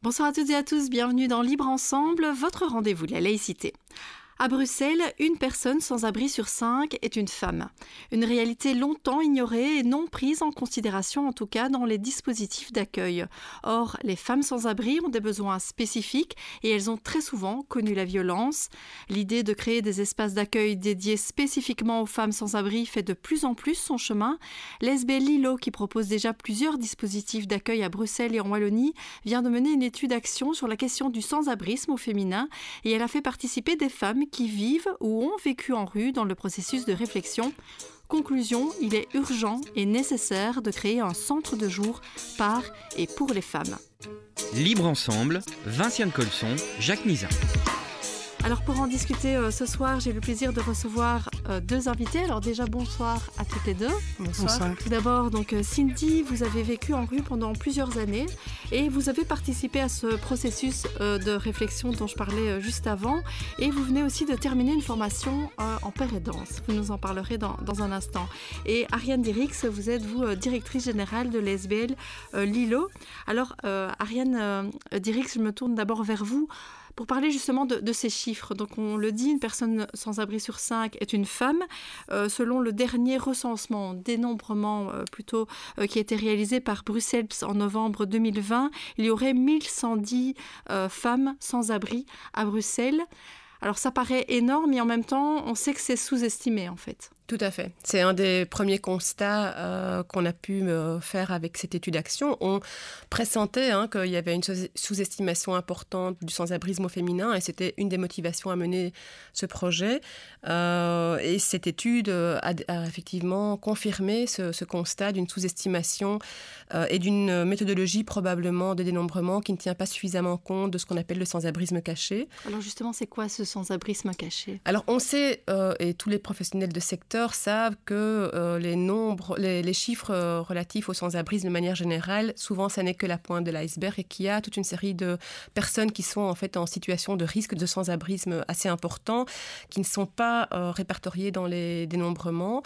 Bonsoir à toutes et à tous, bienvenue dans Libre Ensemble, votre rendez-vous de la laïcité. À Bruxelles, une personne sans abri sur 5 est une femme. Une réalité longtemps ignorée et non prise en considération, en tout cas dans les dispositifs d'accueil. Or, les femmes sans abri ont des besoins spécifiques et elles ont très souvent connu la violence. L'idée de créer des espaces d'accueil dédiés spécifiquement aux femmes sans abri fait de plus en plus son chemin. L'SBL Lilo, qui propose déjà plusieurs dispositifs d'accueil à Bruxelles et en Wallonie, vient de mener une étude d'action sur la question du sans-abrisme au féminin et elle a fait participer des femmes qui vivent ou ont vécu en rue dans le processus de réflexion. Conclusion, il est urgent et nécessaire de créer un centre de jour par et pour les femmes. Libre Ensemble, Vinciane Colson, Jacques Nizan. Alors pour en discuter ce soir, j'ai le plaisir de recevoir deux invités. Alors déjà bonsoir à toutes les deux. Bonsoir. Tout d'abord, donc Cindy, vous avez vécu en rue pendant plusieurs années et vous avez participé à ce processus de réflexion dont je parlais juste avant. Et vous venez aussi de terminer une formation en père et danse. Vous nous en parlerez dans un instant. Et Ariane Dirix, vous êtes directrice générale de l'SBL Lilo. Alors Ariane Dirix, je me tourne d'abord vers vous. Pour parler justement de ces chiffres, donc on le dit, une personne sans abri sur 5 est une femme. Selon le dernier recensement, dénombrement qui a été réalisé par Bruxelles en novembre 2020, il y aurait 1110 femmes sans abri à Bruxelles. Alors ça paraît énorme et en même temps, on sait que c'est sous-estimé en fait. Tout à fait. C'est un des premiers constats qu'on a pu faire avec cette étude d'action. On pressentait qu'il y avait une sous-estimation importante du sans-abrisme au féminin et c'était une des motivations à mener ce projet. Et cette étude a effectivement confirmé ce constat d'une sous-estimation et d'une méthodologie probablement de dénombrement qui ne tient pas suffisamment compte de ce qu'on appelle le sans-abrisme caché. Alors justement, c'est quoi ce sans-abrisme caché ? Alors on sait, et tous les professionnels de secteur savent que les chiffres relatifs au sans-abrisme de manière générale, souvent ça n'est que la pointe de l'iceberg et qu'il y a toute une série de personnes qui sont en fait en situation de risque de sans-abrisme assez important, qui ne sont pas répertoriées dans les dénombrements,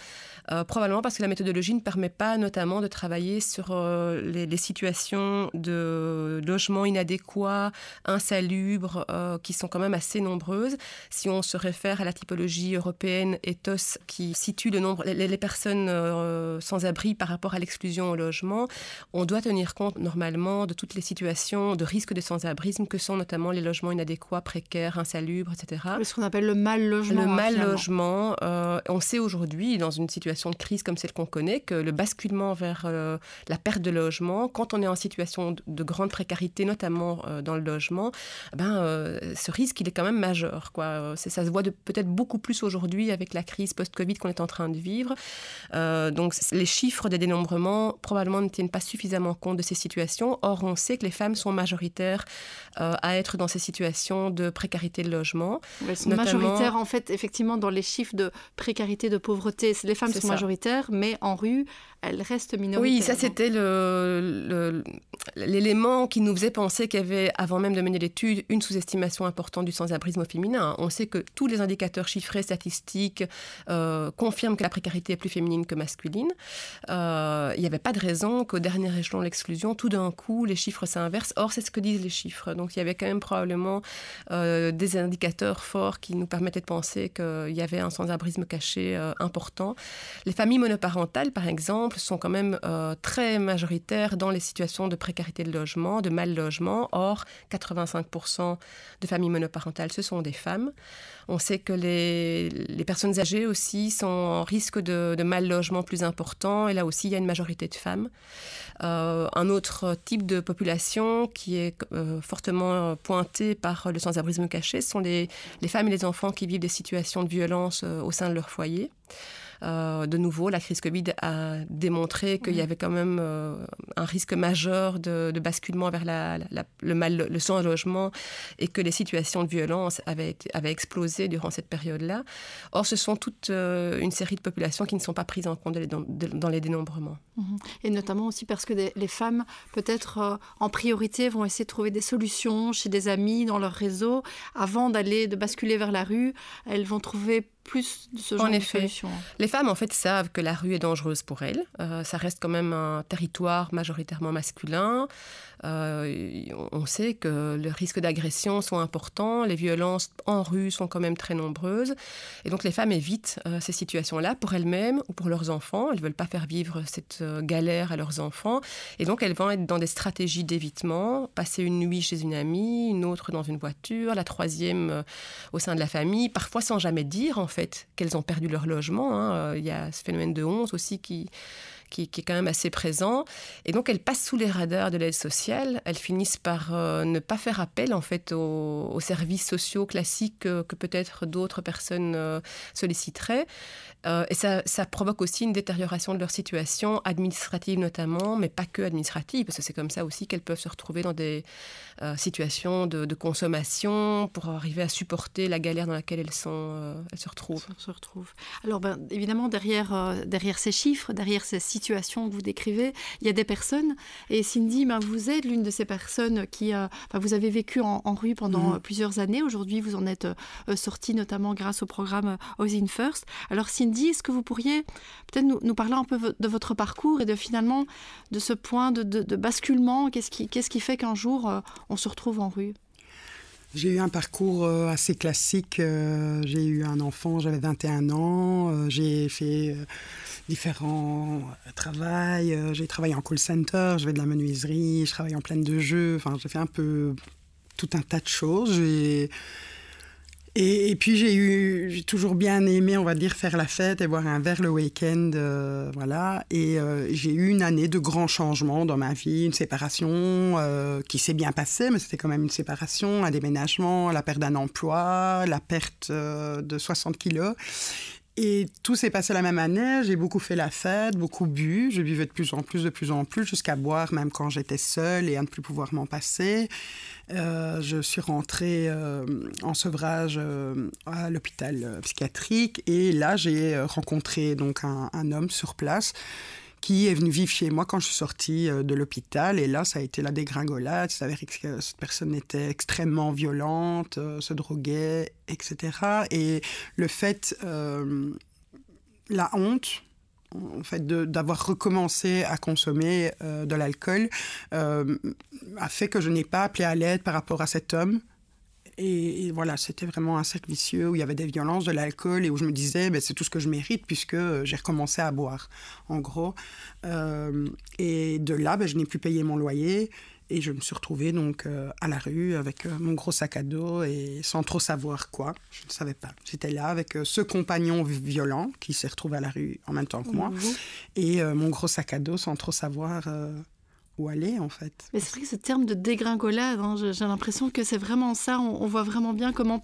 probablement parce que la méthodologie ne permet pas notamment de travailler sur les situations de logement inadéquat, insalubre, qui sont quand même assez nombreuses. Si on se réfère à la typologie européenne ETHOS qui situe le nombre, les personnes sans abri par rapport à l'exclusion au logement, on doit tenir compte normalement de toutes les situations de risque de sans-abrisme que sont notamment les logements inadéquats, précaires, insalubres, etc. Ce qu'on appelle le mal-logement. Le mal-logement. On sait aujourd'hui, dans une situation de crise comme celle qu'on connaît, que le basculement vers la perte de logement, quand on est en situation de grande précarité, notamment dans le logement, ce risque, il est quand même majeur, quoi. Ça se voit peut-être beaucoup plus aujourd'hui avec la crise post-Covid qu'on est en train de vivre. Donc, les chiffres des dénombrements probablement ne tiennent pas suffisamment compte de ces situations. Or, on sait que les femmes sont majoritaires à être dans ces situations de précarité de logement. Elles sont majoritaires, en fait, effectivement, dans les chiffres de précarité, de pauvreté. Les femmes sont majoritaires, mais en rue, elles restent minoritaires. Oui, ça, c'était l'élément qui nous faisait penser qu'il y avait, avant même de mener l'étude, une sous-estimation importante du sans-abrisme au féminin. On sait que tous les indicateurs chiffrés, statistiques, confirme que la précarité est plus féminine que masculine. Il n'y avait pas de raison qu'au dernier échelon de l'exclusion, tout d'un coup, les chiffres s'inversent. Or, c'est ce que disent les chiffres. Donc, il y avait quand même probablement des indicateurs forts qui nous permettaient de penser qu'il y avait un sans-abrisme caché important. Les familles monoparentales, par exemple, sont quand même très majoritaires dans les situations de précarité de logement, de mal-logement. Or, 85% de familles monoparentales, ce sont des femmes. On sait que les personnes âgées aussi sont en risque de mal-logement plus important. Et là aussi, il y a une majorité de femmes. Un autre type de population qui est fortement pointé par le sans-abrisme caché, ce sont les femmes et les enfants qui vivent des situations de violence au sein de leur foyer. De nouveau, la crise Covid a démontré qu'il y avait quand même un risque majeur de basculement vers le sans-logement et que les situations de violence avaient explosé durant cette période-là. Or, ce sont toute une série de populations qui ne sont pas prises en compte dans les dénombrements. Et notamment aussi parce que les femmes, peut-être en priorité, vont essayer de trouver des solutions chez des amis, dans leur réseau. Avant de basculer vers la rue, elles vont trouver plus de ce genre de solution. Les femmes, en fait, savent que la rue est dangereuse pour elles. Ça reste quand même un territoire majoritairement masculin. On sait que le risque d'agression sont importants. Les violences en rue sont quand même très nombreuses. Et donc, les femmes évitent ces situations-là pour elles-mêmes ou pour leurs enfants. Elles ne veulent pas faire vivre cette galère à leurs enfants. Et donc, elles vont être dans des stratégies d'évitement. Passer une nuit chez une amie, une autre dans une voiture, la troisième au sein de la famille, parfois sans jamais dire, en fait, qu'elles ont perdu leur logement. Il y a ce phénomène de honte aussi qui est quand même assez présent. Et donc, elles passent sous les radars de l'aide sociale. Elles finissent par ne pas faire appel, en fait, aux services sociaux classiques que peut-être d'autres personnes solliciteraient. Et ça provoque aussi une détérioration de leur situation administrative notamment, mais pas que administrative, parce que c'est comme ça aussi qu'elles peuvent se retrouver dans des situations de consommation pour arriver à supporter la galère dans laquelle elles se retrouvent. Alors, évidemment, derrière ces chiffres, derrière ces situations que vous décrivez, il y a des personnes. Et Cindy, vous êtes l'une de ces personnes qui... vous avez vécu en rue pendant plusieurs années. Aujourd'hui, vous en êtes sortie, notamment grâce au programme Housing First. Alors, Cindy, est-ce que vous pourriez peut-être nous parler un peu de votre parcours et finalement de ce point de basculement? Qu'est-ce qui fait qu'un jour, on se retrouve en rue? J'ai eu un parcours assez classique. J'ai eu un enfant, j'avais 21 ans. J'ai fait différents travails. J'ai travaillé en call center, je fais de la menuiserie, je travaille en plaine de jeux. Enfin, j'ai fait un peu tout un tas de choses. Et puis j'ai toujours bien aimé, on va dire, faire la fête et boire un verre le week-end, voilà. Et j'ai eu une année de grands changements dans ma vie, une séparation qui s'est bien passée, mais c'était quand même une séparation, un déménagement, la perte d'un emploi, la perte de 60 kilos. Et tout s'est passé la même année. J'ai beaucoup fait la fête, beaucoup bu. Je buvais de plus en plus, jusqu'à boire même quand j'étais seule et à ne plus pouvoir m'en passer. Je suis rentrée en sevrage à l'hôpital psychiatrique. Et là, j'ai rencontré donc un homme sur place qui est venu vivre chez moi quand je suis sortie de l'hôpital. Et là, ça a été la dégringolade. Ça s'avérait que cette personne était extrêmement violente, se droguait, etc. Et le fait, la honte, en fait, d'avoir recommencé à consommer de l'alcool a fait que je n'ai pas appelé à l'aide par rapport à cet homme. Et voilà, c'était vraiment un cercle vicieux où il y avait des violences, de l'alcool et où je me disais, c'est tout ce que je mérite puisque j'ai recommencé à boire, en gros. Et de là, je n'ai plus payé mon loyer et je me suis retrouvée donc à la rue avec mon gros sac à dos et sans trop savoir quoi. Je ne savais pas. J'étais là avec ce compagnon violent qui s'est retrouvé à la rue en même temps que moi et mon gros sac à dos sans trop savoir... où aller, en fait. Mais c'est vrai que ce terme de dégringolade, j'ai l'impression que c'est vraiment ça. On voit vraiment bien comment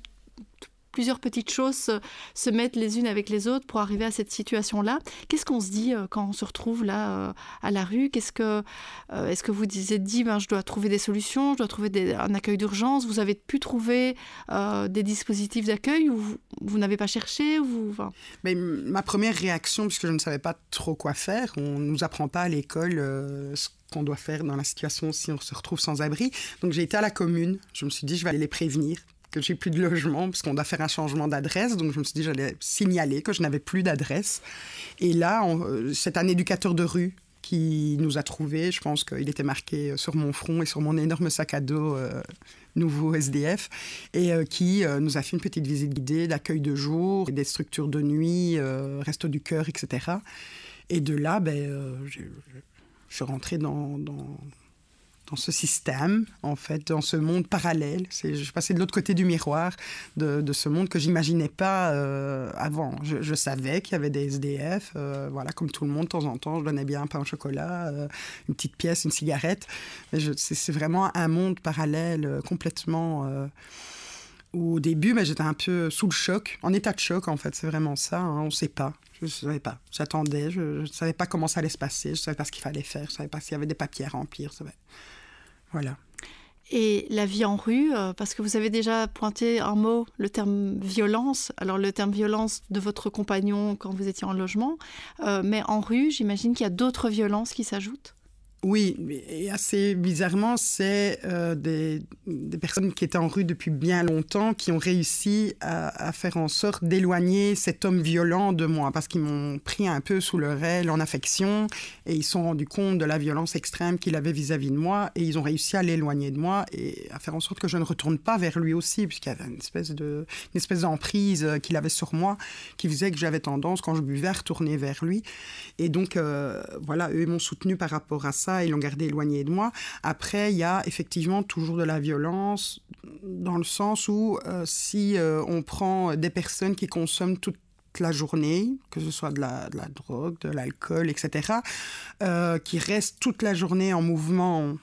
plusieurs petites choses se mettent les unes avec les autres pour arriver à cette situation-là. Qu'est-ce qu'on se dit quand on se retrouve là à la rue? Est-ce que vous dit, je dois trouver des solutions, je dois trouver un accueil d'urgence? Vous avez pu trouver des dispositifs d'accueil ou vous n'avez pas cherché Mais ma première réaction, puisque je ne savais pas trop quoi faire, on ne nous apprend pas à l'école ce qu'on doit faire dans la situation si on se retrouve sans abri. Donc j'ai été à la commune, je me suis dit je vais aller les prévenir que j'ai plus de logement parce qu'on doit faire un changement d'adresse. Donc je me suis dit j'allais signaler que je n'avais plus d'adresse. Et là, c'est un éducateur de rue qui nous a trouvés. Je pense qu'il était marqué sur mon front et sur mon énorme sac à dos nouveau SDF et qui nous a fait une petite visite guidée d'accueil de jour, des structures de nuit, Resto du Cœur, etc. Et de là, je suis rentrée dans ce système, en fait, dans ce monde parallèle. Je suis passée de l'autre côté du miroir de ce monde que je n'imaginais pas avant. Je savais qu'il y avait des SDF, voilà, comme tout le monde, de temps en temps, je donnais bien un pain au chocolat, une petite pièce, une cigarette. Mais c'est vraiment un monde parallèle complètement... où au début, j'étais un peu sous le choc, en état de choc, en fait, c'est vraiment ça. On ne sait pas. Je ne savais pas. J'attendais. Je ne savais pas comment ça allait se passer. Je ne savais pas ce qu'il fallait faire. Je ne savais pas s'il y avait des papiers à remplir. Voilà. Et la vie en rue, parce que vous avez déjà pointé un mot, le terme violence. Alors, le terme violence de votre compagnon quand vous étiez en logement. Mais en rue, j'imagine qu'il y a d'autres violences qui s'ajoutent. Oui, et assez bizarrement, c'est des personnes qui étaient en rue depuis bien longtemps qui ont réussi à faire en sorte d'éloigner cet homme violent de moi, parce qu'ils m'ont pris un peu sous leur aile en affection et ils se sont rendus compte de la violence extrême qu'il avait vis-à-vis de moi et ils ont réussi à l'éloigner de moi et à faire en sorte que je ne retourne pas vers lui aussi, puisqu'il y avait une espèce d'emprise qu'il avait sur moi qui faisait que j'avais tendance, quand je buvais, à retourner vers lui. Et donc, voilà, eux m'ont soutenu par rapport à ça. Ils l'ont gardé éloigné de moi. Après, il y a effectivement toujours de la violence dans le sens où si on prend des personnes qui consomment toute la journée, que ce soit de la drogue, de l'alcool, etc., qui restent toute la journée en mouvement,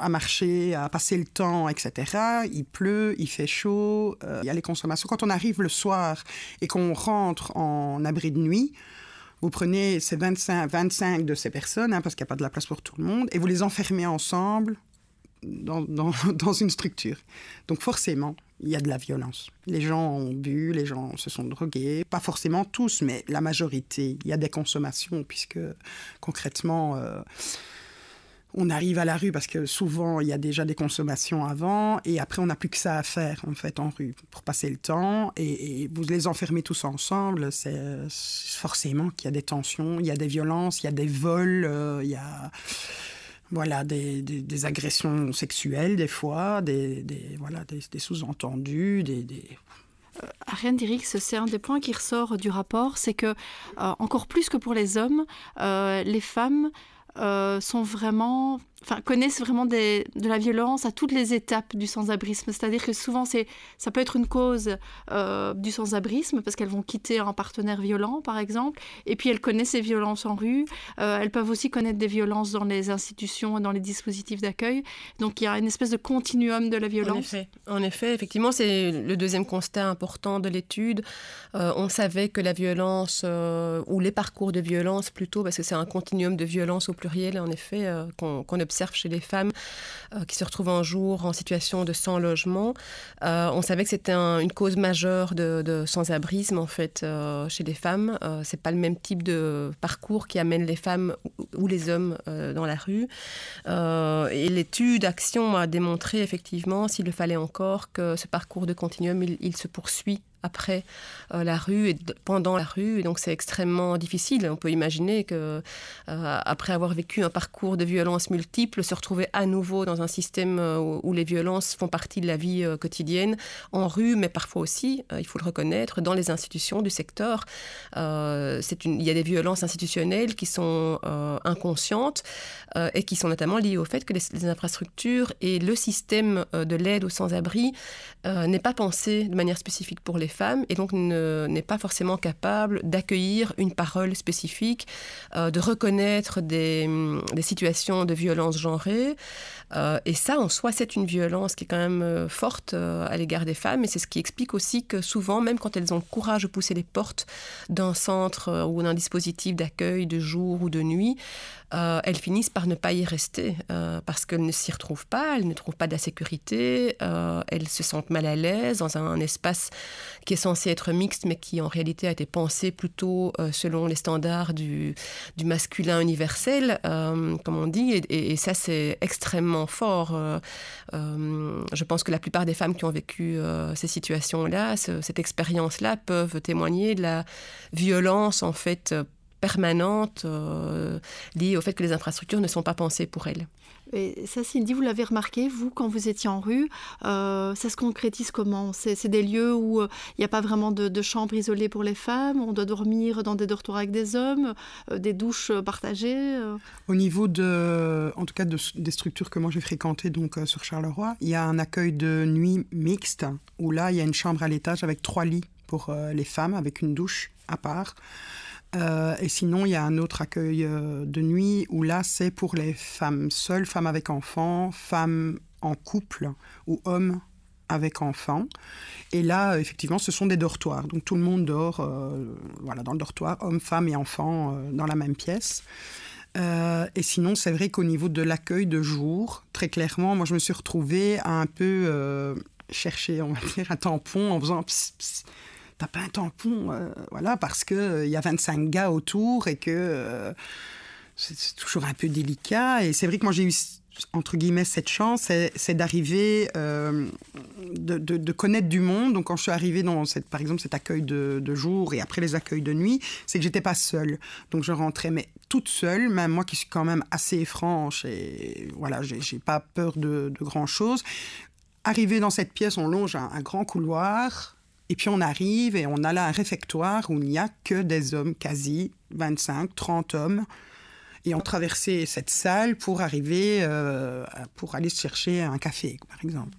à marcher, à passer le temps, etc. Il pleut, il fait chaud, il y a les consommations. Quand on arrive le soir et qu'on rentre en abri de nuit, vous prenez ces 25 de ces personnes, parce qu'il n'y a pas de la place pour tout le monde, et vous les enfermez ensemble dans une structure. Donc forcément, il y a de la violence. Les gens ont bu, les gens se sont drogués. Pas forcément tous, mais la majorité. Il y a des consommations, puisque concrètement... on arrive à la rue parce que souvent, il y a déjà des consommations avant et après, on n'a plus que ça à faire, en fait, en rue pour passer le temps. Et vous les enfermez tous ensemble, c'est forcément qu'il y a des tensions, il y a des violences, il y a des vols, il y a voilà, des agressions sexuelles, des fois, des sous-entendus, Ariane Dirix, c'est un des points qui ressort du rapport, c'est que, encore plus que pour les hommes, les femmes... connaissent vraiment de la violence à toutes les étapes du sans-abrisme. C'est-à-dire que souvent, ça peut être une cause du sans-abrisme, parce qu'elles vont quitter un partenaire violent, par exemple, et puis elles connaissent les violences en rue. Elles peuvent aussi connaître des violences dans les institutions et dans les dispositifs d'accueil. Donc, il y a une espèce de continuum de la violence. En effet, effectivement, c'est le deuxième constat important de l'étude. On savait que la violence, ou les parcours de violence plutôt, parce que c'est un continuum de violence au pluriel, en effet, qu'on observe chez les femmes qui se retrouvent un jour en situation de sans-logement. On savait que c'était une cause majeure de sans-abrisme, en fait, chez les femmes. C'est pas le même type de parcours qui amène les femmes ou les hommes dans la rue. Et l'étude Action a démontré, effectivement, s'il le fallait encore, que ce parcours de continuum, il se poursuit après la rue et pendant la rue. Et donc, c'est extrêmement difficile. On peut imaginer que après avoir vécu un parcours de violences multiples, se retrouver à nouveau dans un système où les violences font partie de la vie quotidienne, en rue, mais parfois aussi, il faut le reconnaître, dans les institutions du secteur. Il y a des violences institutionnelles qui sont inconscientes et qui sont notamment liées au fait que les infrastructures et le système de l'aide aux sans-abri n'est pas pensé de manière spécifique pour les femmes et donc n'est pas forcément capable d'accueillir une parole spécifique, de reconnaître des situations de violence genrée. Et ça, en soi, c'est une violence qui est quand même forte à l'égard des femmes. Et c'est ce qui explique aussi que souvent, même quand elles ont le courage de pousser les portes d'un centre ou d'un dispositif d'accueil de jour ou de nuit, elles finissent par ne pas y rester parce qu'elles ne s'y retrouvent pas, elles ne trouvent pas de la sécurité, elles se sentent mal à l'aise dans un espace qui est censé être mixte mais qui en réalité a été pensé plutôt selon les standards du masculin universel, comme on dit, et ça c'est extrêmement fort. Je pense que la plupart des femmes qui ont vécu ces situations-là, cette expérience-là, peuvent témoigner de la violence en fait permanente liée au fait que les infrastructures ne sont pas pensées pour elles. Et ça, Cindy, vous l'avez remarqué, vous, quand vous étiez en rue, ça se concrétise comment ? C'est des lieux où il n'y a pas vraiment de chambres isolées pour les femmes, on doit dormir dans des dortoirs avec des hommes, des douches partagées Au niveau en tout cas des structures que moi j'ai fréquentées donc, sur Charleroi, il y a un accueil de nuit mixte, où là, il y a une chambre à l'étage avec 3 lits pour les femmes, avec une douche à part. Et sinon, il y a un autre accueil de nuit où là, c'est pour les femmes seules, femmes avec enfants, femmes en couple ou hommes avec enfants. Et là, effectivement, ce sont des dortoirs. Donc, tout le monde dort dans le dortoir, hommes, femmes et enfants dans la même pièce. Et sinon, c'est vrai qu'au niveau de l'accueil de jour, très clairement, moi, je me suis retrouvée à un peu chercher, on va dire, un tampon en faisant pss, pss. T'as pas un tampon, parce qu'il y a 25 gars autour et que c'est toujours un peu délicat. Et c'est vrai que moi, j'ai eu, entre guillemets, cette chance, c'est d'arriver, de connaître du monde. Donc, quand je suis arrivée dans, par exemple, cet accueil de jour et après les accueils de nuit, c'est que j'étais pas seule. Donc, je rentrais, mais toute seule, même moi qui suis quand même assez franche et voilà, j'ai pas peur de grand-chose. Arrivée dans cette pièce, on longe un grand couloir. Et puis on arrive et on a là un réfectoire où il n'y a que des hommes, quasi 25, 30 hommes. Et on traversait cette salle pour arriver, pour aller chercher un café, par exemple.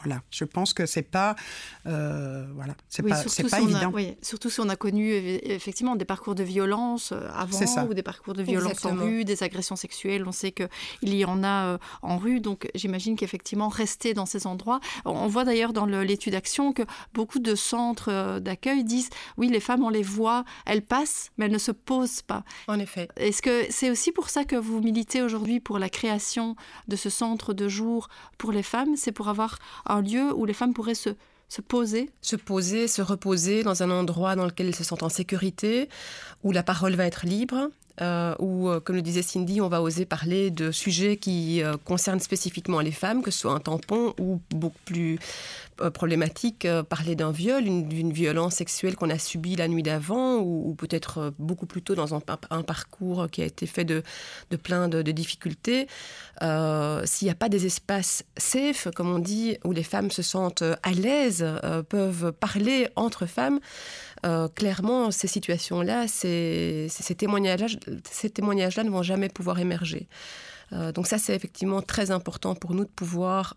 Voilà, je pense que c'est pas, voilà, c'est pas évident. Surtout si on a connu effectivement des parcours de violence avant ou des parcours de violence en rue, des agressions sexuelles. On sait qu'il y en a en rue, donc j'imagine qu'effectivement rester dans ces endroits. On voit d'ailleurs dans l'étude Action que beaucoup de centres d'accueil disent oui, les femmes on les voit, elles passent, mais elles ne se posent pas. En effet. Est-ce que c'est aussi pour ça que vous militez aujourd'hui pour la création de ce centre de jour pour les femmes? C'est pour avoir un lieu où les femmes pourraient se poser. Se poser, se reposer dans un endroit dans lequel elles se sentent en sécurité, où la parole va être libre, où, comme le disait Cindy, on va oser parler de sujets qui concernent spécifiquement les femmes, que ce soit un tampon ou beaucoup plus problématique, parler d'un viol, d'une violence sexuelle qu'on a subie la nuit d'avant ou peut-être beaucoup plus tôt dans un parcours qui a été fait de plein de difficultés. S'il n'y a pas des espaces safe, comme on dit, où les femmes se sentent à l'aise, peuvent parler entre femmes, clairement, ces situations-là, ces témoignages-là ne vont jamais pouvoir émerger. Donc ça, c'est effectivement très important pour nous de pouvoir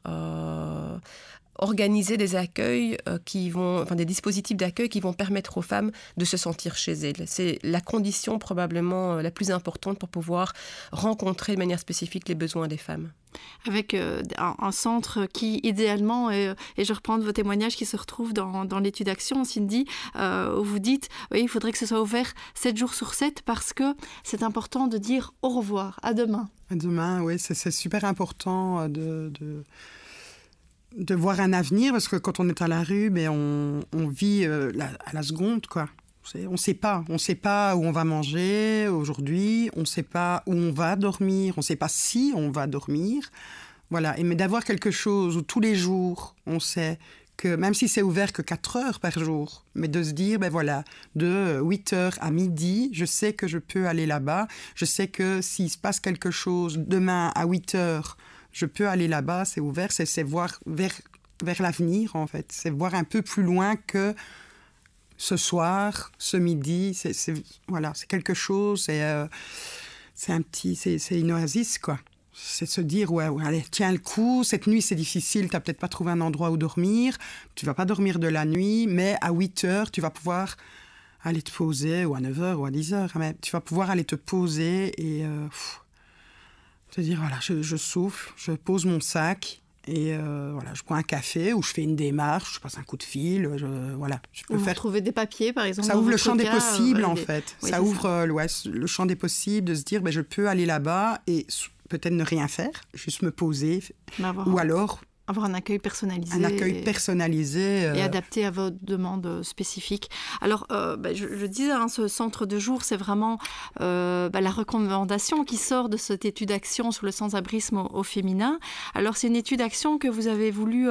organiser des accueils des dispositifs d'accueil qui vont permettre aux femmes de se sentir chez elles. C'est la condition probablement la plus importante pour pouvoir rencontrer de manière spécifique les besoins des femmes. Avec un centre qui, idéalement, et je reprends vos témoignages qui se retrouvent dans l'étude Action, Cindy, où vous dites oui, il faudrait que ce soit ouvert 7 jours sur 7 parce que c'est important de dire au revoir, à demain. À demain, oui, c'est super important de voir un avenir, parce que quand on est à la rue, on vit à la seconde, quoi. On sait pas où on va manger aujourd'hui, on ne sait pas où on va dormir, on ne sait pas si on va dormir. Voilà. Mais d'avoir quelque chose où tous les jours, on sait que, même si c'est ouvert que 4 heures par jour, mais de se dire, de 8 heures à midi, je sais que je peux aller là-bas, je sais que s'il se passe quelque chose demain à 8 heures, je peux aller là-bas, c'est ouvert, c'est voir vers l'avenir, en fait. C'est voir un peu plus loin que ce soir, ce midi. C'est quelque chose, c'est une oasis, quoi. C'est se dire, allez, tiens le coup, cette nuit c'est difficile, tu n'as peut-être pas trouvé un endroit où dormir, tu ne vas pas dormir de la nuit, mais à 8 heures, tu vas pouvoir aller te poser, ou à 9 heures, ou à 10 heures, mais tu vas pouvoir aller te poser et... te dire, voilà, je souffle, je pose mon sac et je bois un café ou je fais une démarche, je passe un coup de fil, je peux faire... trouver des papiers, par exemple. Ça ouvre le champ des possibles, en fait. Oui, ça ouvre le champ des possibles de se dire, je peux aller là-bas et peut-être ne rien faire, juste me poser, ou alors... Avoir un accueil personnalisé. Un accueil personnalisé. Et adapté à vos demandes spécifiques. Alors, je disais, ce centre de jour, c'est vraiment la recommandation qui sort de cette étude Action sur le sans-abrisme au féminin. Alors, c'est une étude Action que vous avez voulu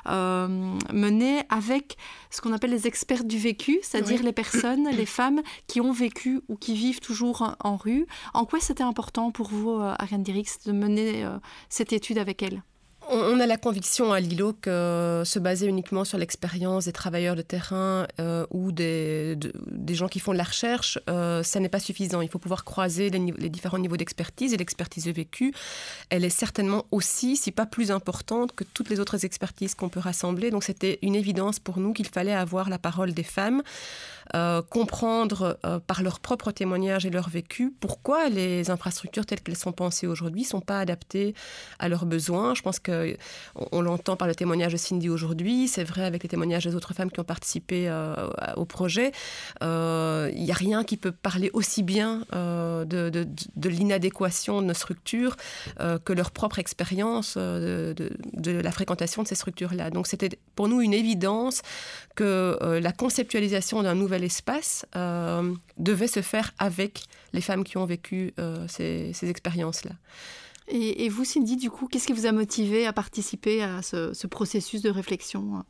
mener avec ce qu'on appelle les experts du vécu, c'est-à-dire les personnes, les femmes qui ont vécu ou qui vivent toujours en rue. En quoi c'était important pour vous, Ariane Dirix, de mener cette étude avec elles ? On a la conviction à Lilo que se baser uniquement sur l'expérience des travailleurs de terrain ou des gens qui font de la recherche, ça n'est pas suffisant. Il faut pouvoir croiser les différents niveaux d'expertise. Et l'expertise de vécu, elle est certainement aussi, si pas plus importante que toutes les autres expertises qu'on peut rassembler. Donc c'était une évidence pour nous qu'il fallait avoir la parole des femmes, comprendre par leur propre témoignage et leur vécu pourquoi les infrastructures telles qu'elles sont pensées aujourd'hui ne sont pas adaptées à leurs besoins. Je pense qu'on l'entend par le témoignage de Cindy aujourd'hui, c'est vrai avec les témoignages des autres femmes qui ont participé au projet. Il n'y a rien qui peut parler aussi bien de l'inadéquation de nos structures que leur propre expérience de la fréquentation de ces structures-là. Donc c'était pour nous une évidence que la conceptualisation d'un nouvel espace devait se faire avec les femmes qui ont vécu ces expériences-là. Et vous, Cindy, du coup, qu'est-ce qui vous a motivé à participer à ce processus de réflexion ?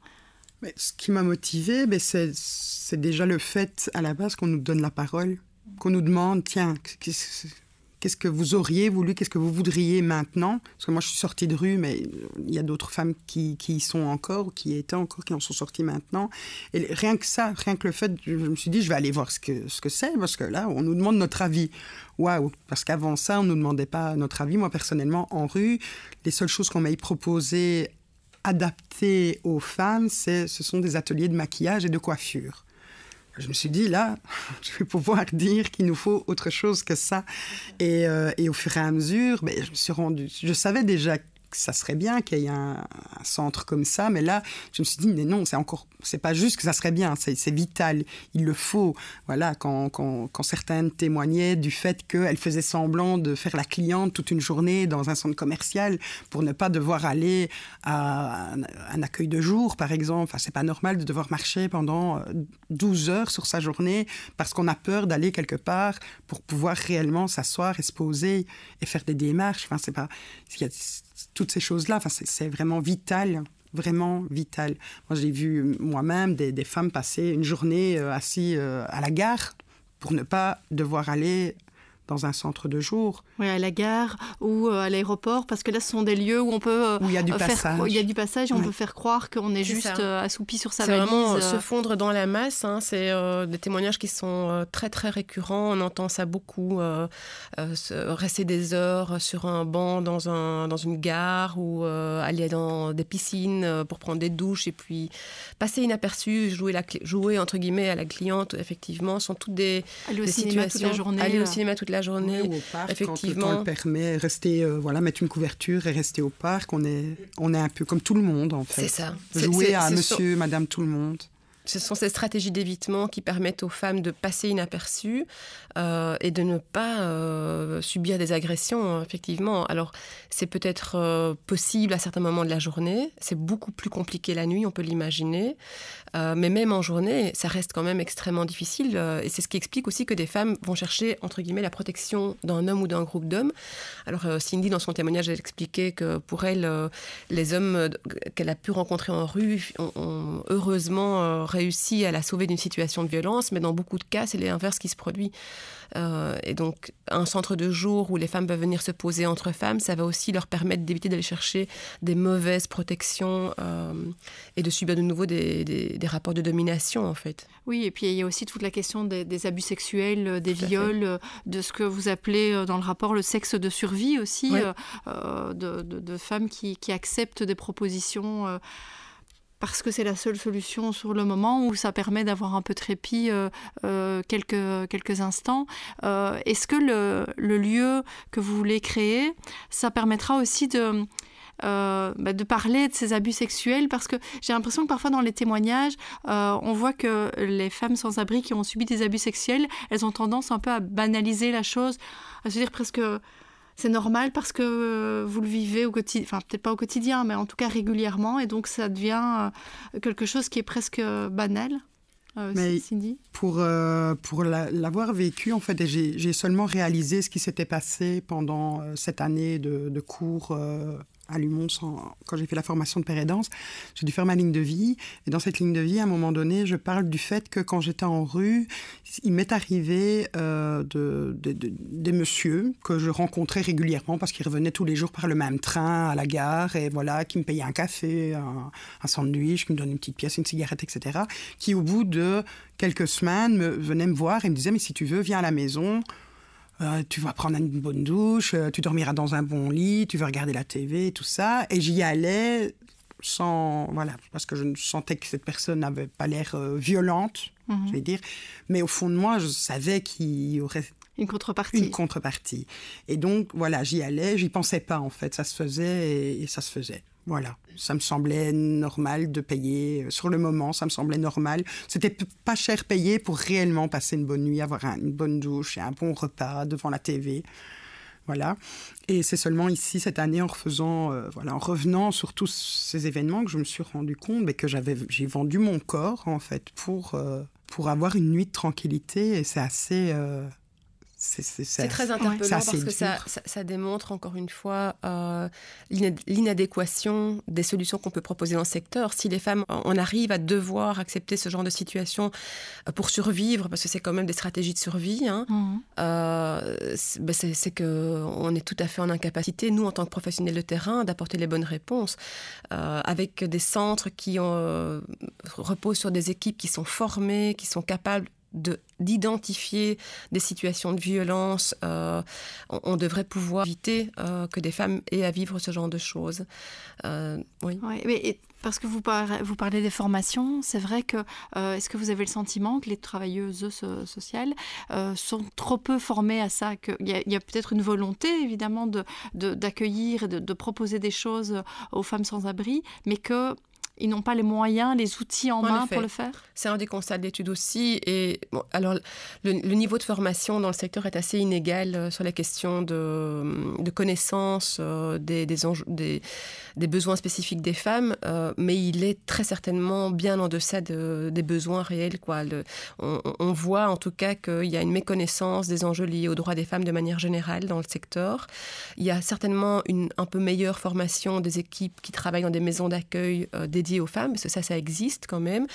Mais ce qui m'a motivée, c'est déjà le fait, à la base, qu'on nous donne la parole, qu'on nous demande, tiens, qu'est-ce que vous auriez voulu, qu'est-ce que vous voudriez maintenant ? Parce que moi, je suis sortie de rue, mais il y a d'autres femmes qui y sont encore, ou qui étaient encore, qui en sont sorties maintenant. Et rien que ça, rien que le fait, je me suis dit, je vais aller voir ce que c'est, parce que là, on nous demande notre avis. Waouh ! Parce qu'avant ça, on ne nous demandait pas notre avis. Moi, personnellement, en rue, les seules choses qu'on m'a proposées adaptées aux femmes, ce sont des ateliers de maquillage et de coiffure. Je me suis dit, là, je vais pouvoir dire qu'il nous faut autre chose que ça. Et au fur et à mesure, je savais déjà que ça serait bien qu'il y ait un centre comme ça, mais là, je me suis dit, mais non, c'est pas juste que ça serait bien, c'est vital, il le faut. Voilà, quand certaines témoignaient du fait qu'elles faisaient semblant de faire la cliente toute une journée dans un centre commercial pour ne pas devoir aller à un accueil de jour, par exemple. Enfin, c'est pas normal de devoir marcher pendant 12 heures sur sa journée parce qu'on a peur d'aller quelque part pour pouvoir réellement s'asseoir et se poser et faire des démarches. Enfin, c'est pas... Il y a toutes ces choses-là, enfin, c'est vraiment vital. Vraiment vital. Moi, j'ai vu moi-même des femmes passer une journée assises à la gare pour ne pas devoir aller dans un centre de jour. Oui, à la gare ou à l'aéroport, parce que là, ce sont des lieux où on peut où il y a du passage. Il y a du passage et on peut faire croire qu'on est juste assoupi sur sa valise. C'est vraiment se fondre dans la masse. Hein. C'est des témoignages qui sont très, très récurrents. On entend ça beaucoup. Rester des heures sur un banc dans une gare ou aller dans des piscines pour prendre des douches et puis passer inaperçu, jouer entre guillemets à la cliente, effectivement, sont toutes des situations. Toute la journée, aller au cinéma toute la journée, ou au parc, effectivement. Quand le temps le permet, rester, mettre une couverture et rester au parc, on est un peu comme tout le monde, en fait. C'est ça. Jouer à monsieur, madame, tout le monde. Ce sont ces stratégies d'évitement qui permettent aux femmes de passer inaperçues et de ne pas subir des agressions, effectivement. Alors, c'est peut-être possible à certains moments de la journée. C'est beaucoup plus compliqué la nuit, on peut l'imaginer. Mais même en journée, ça reste quand même extrêmement difficile. Et c'est ce qui explique aussi que des femmes vont chercher, entre guillemets, la protection d'un homme ou d'un groupe d'hommes. Alors, Cindy, dans son témoignage, elle expliquait que pour elle, les hommes qu'elle a pu rencontrer en rue ont heureusement réussi à la sauver d'une situation de violence, mais dans beaucoup de cas, c'est l'inverse qui se produit. Et donc, un centre de jour où les femmes peuvent venir se poser entre femmes, ça va aussi leur permettre d'éviter d'aller chercher des mauvaises protections et de subir de nouveau des rapports de domination, en fait. Oui, et puis il y a aussi toute la question des abus sexuels, des viols, de ce que vous appelez dans le rapport le sexe de survie aussi, de femmes qui acceptent des propositions parce que c'est la seule solution sur le moment où ça permet d'avoir un peu de répit quelques instants. Est-ce que le lieu que vous voulez créer, ça permettra aussi de parler de ces abus sexuels, parce que j'ai l'impression que parfois dans les témoignages, on voit que les femmes sans abri qui ont subi des abus sexuels, elles ont tendance un peu à banaliser la chose, à se dire presque c'est normal parce que vous le vivez au quotidien, enfin peut-être pas au quotidien, mais en tout cas régulièrement, et donc ça devient quelque chose qui est presque banal. Mais Cindy, pour l'avoir vécu, en fait, et j'ai seulement réalisé ce qui s'était passé pendant cette année de cours à Lumont, quand j'ai fait la formation de père et danse, j'ai dû faire ma ligne de vie. Et dans cette ligne de vie, à un moment donné, je parle du fait que quand j'étais en rue, il m'est arrivé des messieurs que je rencontrais régulièrement parce qu'ils revenaient tous les jours par le même train à la gare et voilà, qui me payaient un café, un sandwich, qui me donnaient une petite pièce, une cigarette, etc. Qui, au bout de quelques semaines, venaient me voir et me disaient « Mais si tu veux, viens à la maison ». Tu vas prendre une bonne douche, tu dormiras dans un bon lit, tu vas regarder la TV, tout ça. Et j'y allais parce que je sentais que cette personne n'avait pas l'air violente, je vais dire. Mais au fond de moi, je savais qu'il y aurait une contrepartie. Et donc, voilà, j'y allais, j'y pensais pas, en fait. Ça se faisait et ça se faisait. Voilà, ça me semblait normal de payer. Sur le moment, ça me semblait normal. C'était pas cher payé pour réellement passer une bonne nuit, avoir une bonne douche et un bon repas devant la TV. Voilà. Et c'est seulement ici, cette année, en revenant sur tous ces événements, que je me suis rendu compte que j'ai vendu mon corps, en fait, pour avoir une nuit de tranquillité. Et c'est assez... c'est très interpellant parce que ça démontre encore une fois l'inadéquation des solutions qu'on peut proposer dans le secteur. Si les femmes, on arrive à devoir accepter ce genre de situation pour survivre, parce que c'est quand même des stratégies de survie, c'est qu'on est tout à fait en incapacité, nous en tant que professionnels de terrain, d'apporter les bonnes réponses, avec des centres qui reposent sur des équipes qui sont formées, qui sont capables d'identifier des situations de violence. On devrait pouvoir éviter que des femmes aient à vivre ce genre de choses. Oui. Ouais, mais parce que vous parlez des formations, c'est vrai que est-ce que vous avez le sentiment que les travailleuses sociales sont trop peu formées à ça, qu'il y a peut-être une volonté évidemment d'accueillir et de proposer des choses aux femmes sans abri, mais que ils n'ont pas les moyens, les outils en main pour le faire? C'est un des constats de l'étude aussi. Et bon, alors, le niveau de formation dans le secteur est assez inégal sur la question de connaissance des besoins spécifiques des femmes, mais il est très certainement bien en deçà des besoins réels, quoi. On voit en tout cas qu'il y a une méconnaissance des enjeux liés aux droits des femmes de manière générale dans le secteur. Il y a certainement une un peu meilleure formation des équipes qui travaillent dans des maisons d'accueil dédiées aux femmes, parce que ça existe quand même.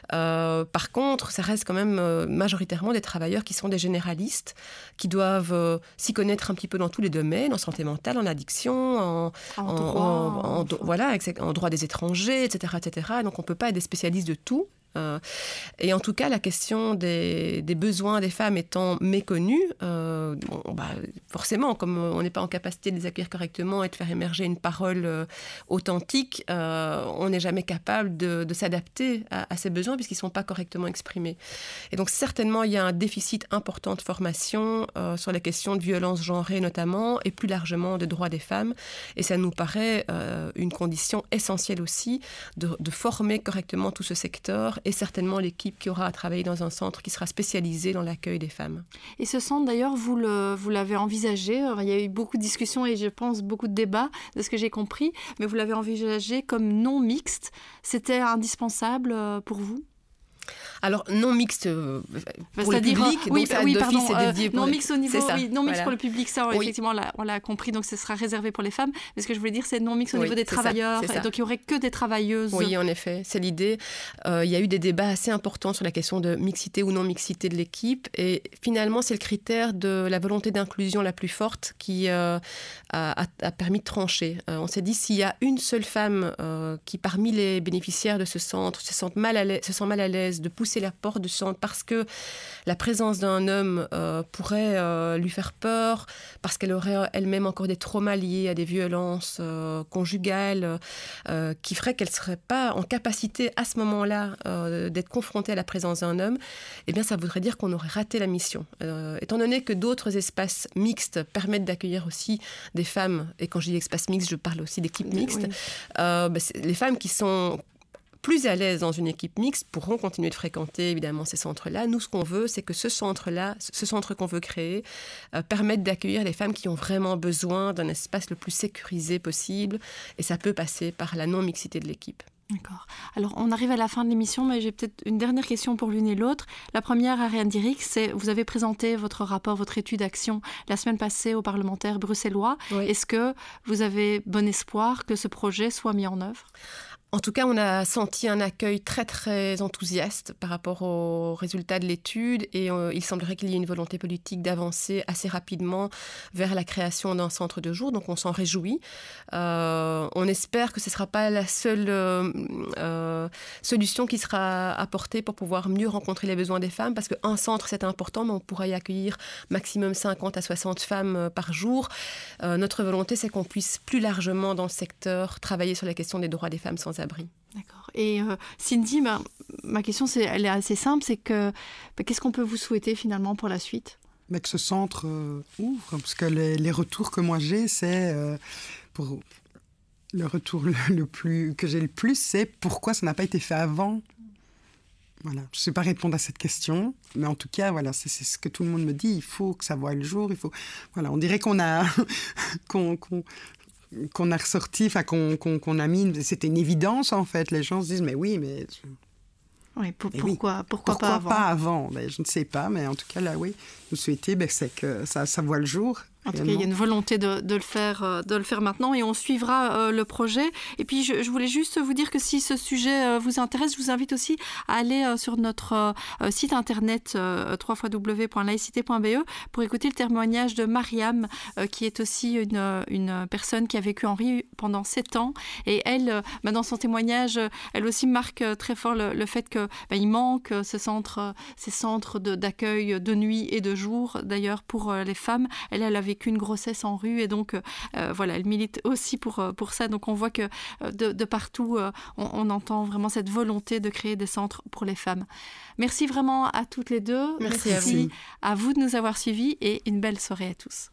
Par contre, ça reste quand même majoritairement des travailleurs qui sont des généralistes, qui doivent s'y connaître un petit peu dans tous les domaines, en santé mentale, en addiction, en droit des étrangers, etc., etc. Donc on ne peut pas être des spécialistes de tout. Et en tout cas, la question des besoins des femmes étant méconnue, forcément, comme on n'est pas en capacité de les accueillir correctement et de faire émerger une parole authentique, on n'est jamais capable de s'adapter à ces besoins puisqu'ils ne sont pas correctement exprimés. Et donc, certainement, il y a un déficit important de formation sur les questions de violence genrée notamment, et plus largement de droits des femmes. Et ça nous paraît une condition essentielle aussi de former correctement tout ce secteur, et certainement l'équipe qui aura à travailler dans un centre qui sera spécialisé dans l'accueil des femmes. Et ce centre, d'ailleurs, vous l'avez envisagé. Alors, il y a eu beaucoup de discussions et je pense beaucoup de débats, de ce que j'ai compris, mais vous l'avez envisagé comme non mixte. C'était indispensable pour vous? Alors, non mixte pour le public, non mixte au niveau, non mixte pour le public, ça, effectivement, on l'a compris, donc ce sera réservé pour les femmes. Mais ce que je voulais dire, c'est non mixte au niveau des travailleurs, et donc il n'y aurait que des travailleuses. Oui, en effet, c'est l'idée. Il y a eu des débats assez importants sur la question de mixité ou non mixité de l'équipe, et finalement, c'est le critère de la volonté d'inclusion la plus forte qui a permis de trancher. On s'est dit, s'il y a une seule femme qui, parmi les bénéficiaires de ce centre, se sent mal à l'aise de pousser la porte du centre parce que la présence d'un homme pourrait lui faire peur, parce qu'elle aurait elle-même encore des traumas liés à des violences conjugales qui feraient qu'elle ne serait pas en capacité à ce moment-là d'être confrontée à la présence d'un homme, eh bien ça voudrait dire qu'on aurait raté la mission. Étant donné que d'autres espaces mixtes permettent d'accueillir aussi des femmes, et quand je dis espace mixte, je parle aussi d'équipes mixtes, les femmes qui sont plus à l'aise dans une équipe mixte pourront continuer de fréquenter évidemment ces centres-là. Nous, ce qu'on veut, c'est que ce centre qu'on veut créer, permette d'accueillir les femmes qui ont vraiment besoin d'un espace le plus sécurisé possible, et ça peut passer par la non-mixité de l'équipe. D'accord. Alors, on arrive à la fin de l'émission, mais j'ai peut-être une dernière question pour l'une et l'autre. La première, Ariane Dierix, c'est, vous avez présenté votre rapport, votre étude d'action la semaine passée aux parlementaires bruxellois. Oui. Est-ce que vous avez bon espoir que ce projet soit mis en œuvre ? En tout cas, on a senti un accueil très, très enthousiaste par rapport aux résultats de l'étude, et il semblerait qu'il y ait une volonté politique d'avancer assez rapidement vers la création d'un centre de jour, donc on s'en réjouit. On espère que ce ne sera pas la seule solution qui sera apportée pour pouvoir mieux rencontrer les besoins des femmes, parce qu'un centre, c'est important, mais on pourra y accueillir maximum 50 à 60 femmes par jour. Notre volonté, c'est qu'on puisse plus largement dans le secteur travailler sur la question des droits des femmes sans abri. D'accord. Et Cindy, ma question, elle est assez simple, c'est que qu'est-ce qu'on peut vous souhaiter finalement pour la suite ? Mais que ce centre ouvre, parce que les retours que moi j'ai, c'est pour le retour que j'ai le plus, c'est pourquoi ça n'a pas été fait avant. Voilà, je ne sais pas répondre à cette question, mais en tout cas, voilà, c'est ce que tout le monde me dit. Il faut que ça voie le jour. Voilà, on dirait qu'on a qu'on a ressorti, enfin qu'on a mis. C'était une évidence en fait. Les gens se disent mais oui, mais. Oui, pourquoi pas avant ben, je ne sais pas, mais en tout cas là, oui, vous souhaitez, c'est que ça voit le jour. En tout cas, il y a une volonté de le faire maintenant et on suivra le projet. Et puis, je voulais juste vous dire que si ce sujet vous intéresse, je vous invite aussi à aller sur notre site internet www.laïcité.be pour écouter le témoignage de Mariam, qui est aussi une personne qui a vécu en Hongrie pendant 7 ans. Et elle, dans son témoignage, elle aussi marque très fort le fait qu'il manque ces centres d'accueil de nuit et de jour, d'ailleurs, pour les femmes. Elle a vécu une grossesse en rue et donc voilà, elle milite aussi pour ça. Donc on voit que de partout, on entend vraiment cette volonté de créer des centres pour les femmes. Merci vraiment à toutes les deux. Merci à vous. À vous de nous avoir suivis et une belle soirée à tous.